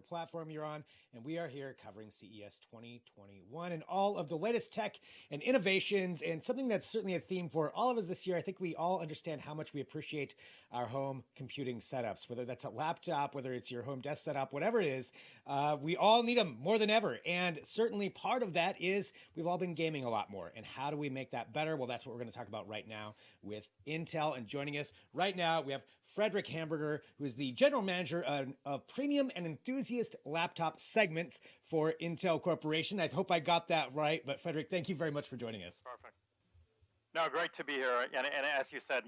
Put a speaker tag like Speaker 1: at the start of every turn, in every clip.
Speaker 1: platform you're on, and we are here covering CES 2021 and all of the latest tech and innovations, and something that's certainly a theme for all of us this year. I think we all understand how much we appreciate our home computing setups, whether that's a laptop, whether it's your home desk setup, whatever it is. We all need them more than ever, and certainly part of that is we've all been gaming a lot more. And how do we make that better? Well, that's what we're going to talk about right now with Intel. And joining us right now, we have Fredrik Hamberger, who is the general manager of premium and enthusiast laptop segments for Intel Corporation. I hope I got that right, but Fredrik, thank you very much for joining us.
Speaker 2: Perfect. No, great to be here. And as you said,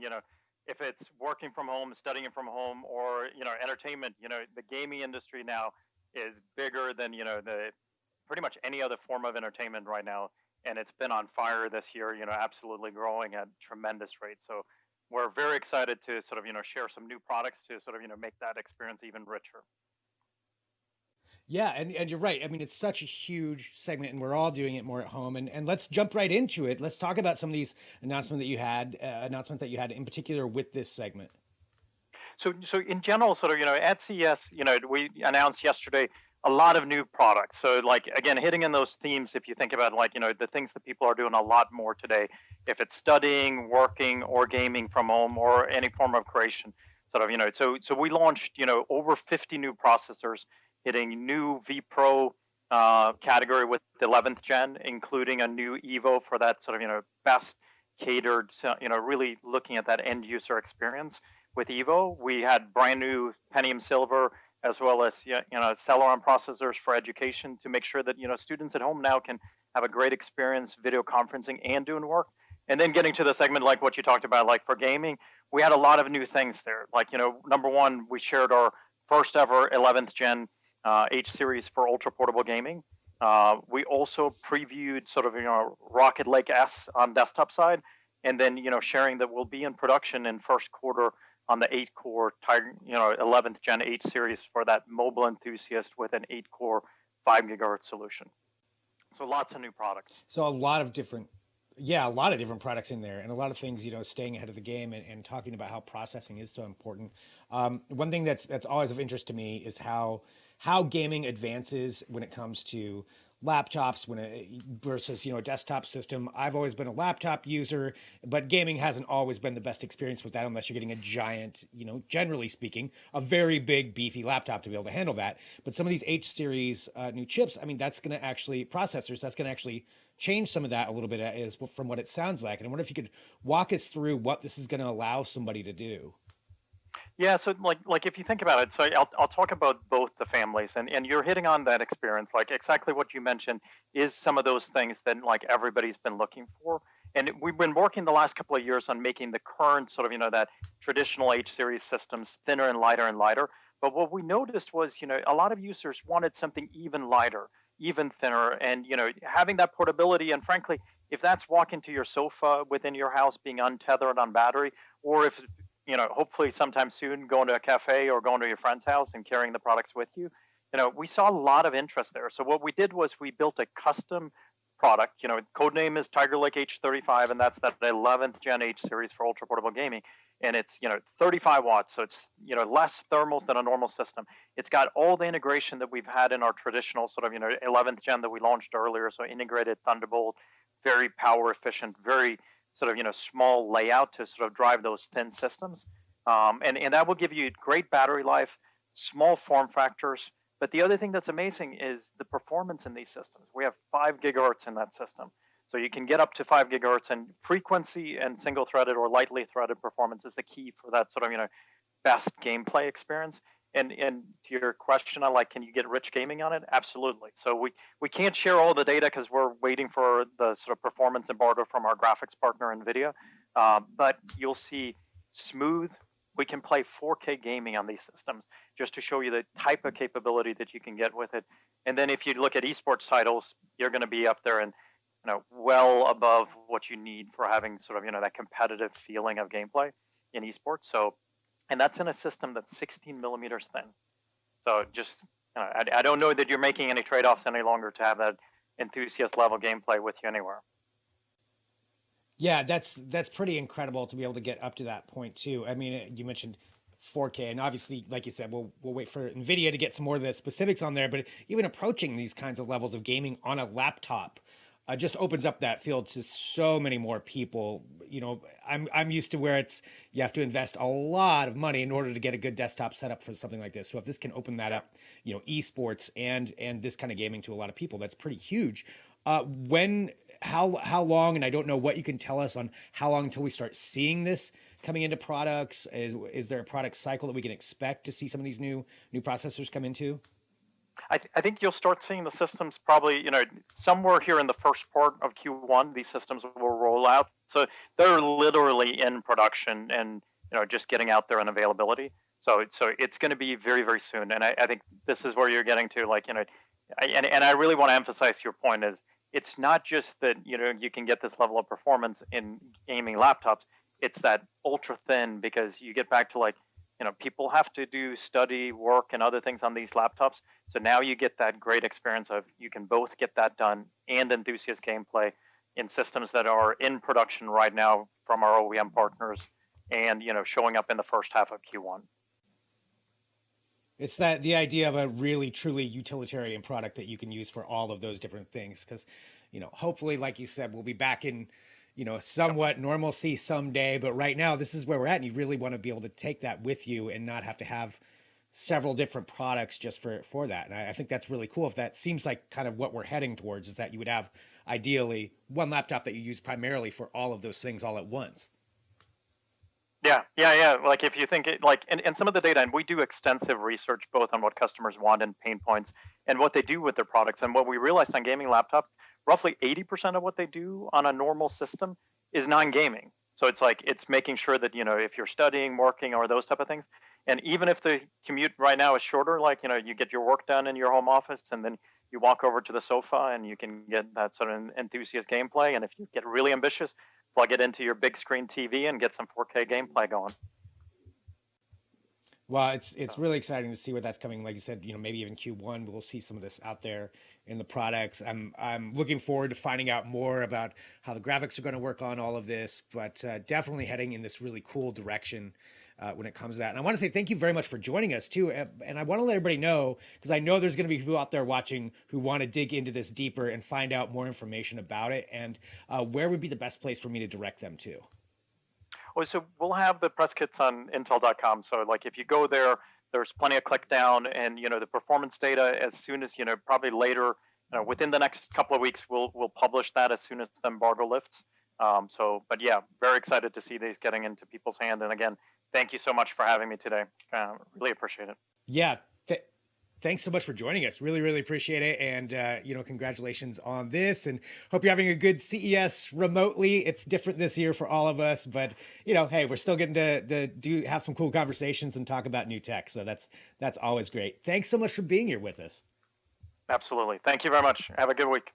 Speaker 2: if it's working from home, studying from home, or entertainment, the gaming industry now is bigger than the pretty much any other form of entertainment right now, and it's been on fire this year. Absolutely growing at tremendous rates. So we're very excited to sort of share some new products to sort of make that experience even richer.
Speaker 1: Yeah, and you're right. I mean, it's such a huge segment, and we're all doing it more at home. And let's jump right into it. Let's talk about some of these announcements that you had in particular with this segment.
Speaker 2: So in general, sort of, at CES, we announced yesterday a lot of new products. So like, again, hitting in those themes, if you think about like, the things that people are doing a lot more today, if it's studying, working, or gaming from home, or any form of creation, sort of, so we launched, over 50 new processors, hitting new V Pro category with the 11th gen, including a new Evo for that sort of, best catered, really looking at that end user experience. With Evo, we had brand new Pentium Silver, as well as Celeron processors for education, to make sure that students at home now can have a great experience video conferencing and doing work. And then getting to the segment like what you talked about, like for gaming, we had a lot of new things there. Like number one, we shared our first ever 11th gen H series for ultra portable gaming. We also previewed sort of Rocket Lake S on desktop side, and then sharing that we'll be in production in first quarter on the 8-core Tiger, 11th gen H series for that mobile enthusiast with an 8-core 5 gigahertz solution. So lots of new products.
Speaker 1: So a lot of different products in there, and a lot of things, staying ahead of the game and talking about how processing is so important. One thing that's always of interest to me is how gaming advances when it comes to laptops versus a desktop system. I've always been a laptop user, but gaming hasn't always been the best experience with that, unless you're getting a giant, generally speaking, a very big beefy laptop to be able to handle that. But some of these H series new chips, I mean, that's going to actually change some of that a little bit, is from what it sounds like. And I wonder if you could walk us through what this is going to allow somebody to do.
Speaker 2: Yeah, so like if you think about it, so I'll talk about both the families, and you're hitting on that experience, like exactly what you mentioned is some of those things that like everybody's been looking for. And we've been working the last couple of years on making the current sort of that traditional H series systems thinner and lighter and lighter. But what we noticed was a lot of users wanted something even lighter, even thinner, and having that portability. And frankly, if that's walking to your sofa within your house being untethered on battery, or if hopefully sometime soon going to a cafe or going to your friend's house and carrying the products with you, we saw a lot of interest there. So what we did was we built a custom product, code name is Tiger Lake H35, and that's that 11th gen H series for ultra portable gaming. And it's, 35 watts. So it's, less thermals than a normal system. It's got all the integration that we've had in our traditional sort of, 11th gen that we launched earlier. So integrated Thunderbolt, very power efficient, very sort of small layout to sort of drive those thin systems, and that will give you great battery life, small form factors. But the other thing that's amazing is the performance in these systems. We have 5 gigahertz in that system, so you can get up to 5 gigahertz, and frequency and single threaded or lightly threaded performance is the key for that sort of best gameplay experience. And to your question on like, can you get rich gaming on it? Absolutely. So we can't share all the data because we're waiting for the sort of performance embargo from our graphics partner NVIDIA. But you'll see smooth. We can play 4K gaming on these systems, just to show you the type of capability that you can get with it. And then if you look at esports titles, you're going to be up there and well above what you need for having sort of that competitive feeling of gameplay in esports. So. And that's in a system that's 16 millimeters thin. So just, I don't know that you're making any trade-offs any longer to have that enthusiast level gameplay with you anywhere.
Speaker 1: Yeah, that's pretty incredible to be able to get up to that point too. I mean, you mentioned 4K. And obviously, like you said, we'll wait for NVIDIA to get some more of the specifics on there. But even approaching these kinds of levels of gaming on a laptop just opens up that field to so many more people. I'm used to where it's you have to invest a lot of money in order to get a good desktop setup for something like this. So if this can open that up, esports and this kind of gaming to a lot of people, that's pretty huge. How long, and I don't know what you can tell us on how long until we start seeing this coming into products. Is there a product cycle that we can expect to see some of these new processors come into?
Speaker 2: I think you'll start seeing the systems probably, somewhere here in the first part of Q1, these systems will roll out. So they're literally in production and, just getting out there in availability. So it's going to be very, very soon. And I think this is where you're getting to, like, and I really want to emphasize your point is it's not just that, you can get this level of performance in gaming laptops. It's that ultra thin, because you get back to, like, people have to do study, work, and other things on these laptops. So now you get that great experience of you can both get that done and enthusiast gameplay in systems that are in production right now from our OEM partners and, showing up in the first half of Q1.
Speaker 1: It's that the idea of a really truly utilitarian product that you can use for all of those different things. Because, hopefully, like you said, we'll be back in, somewhat normalcy someday. But right now, this is where we're at. And you really want to be able to take that with you and not have to have several different products just for that. And I think that's really cool. If that seems like kind of what we're heading towards, is that you would have ideally one laptop that you use primarily for all of those things all at once.
Speaker 2: Yeah. Like if you think it, like, and some of the data, and we do extensive research both on what customers want and pain points and what they do with their products. And what we realized on gaming laptops, roughly 80% of what they do on a normal system is non-gaming. So it's like, it's making sure that, if you're studying, working, or those type of things, and even if the commute right now is shorter, like, you get your work done in your home office and then you walk over to the sofa and you can get that sort of enthusiast gameplay. And if you get really ambitious, plug it into your big screen TV and get some 4K gameplay going.
Speaker 1: Well, it's really exciting to see where that's coming. Like you said, maybe even Q1, we'll see some of this out there in the products. I'm looking forward to finding out more about how the graphics are going to work on all of this, but definitely heading in this really cool direction when it comes to that. And I want to say thank you very much for joining us too. And I want to let everybody know, because I know there's going to be people out there watching who want to dig into this deeper and find out more information about it. And where would be the best place for me to direct them to?
Speaker 2: Oh, so we'll have the press kits on Intel.com. So like if you go there, there's plenty of click down, and the performance data as soon as probably later, within the next couple of weeks, we'll publish that as soon as the embargo lifts. But yeah, very excited to see these getting into people's hand. And again, thank you so much for having me today. Really appreciate it.
Speaker 1: Yeah. Thanks so much for joining us. Really, really appreciate it. And, congratulations on this, and hope you're having a good CES remotely. It's different this year for all of us, but hey, we're still getting to have some cool conversations and talk about new tech. So that's always great. Thanks so much for being here with us.
Speaker 2: Absolutely. Thank you very much. Have a good week.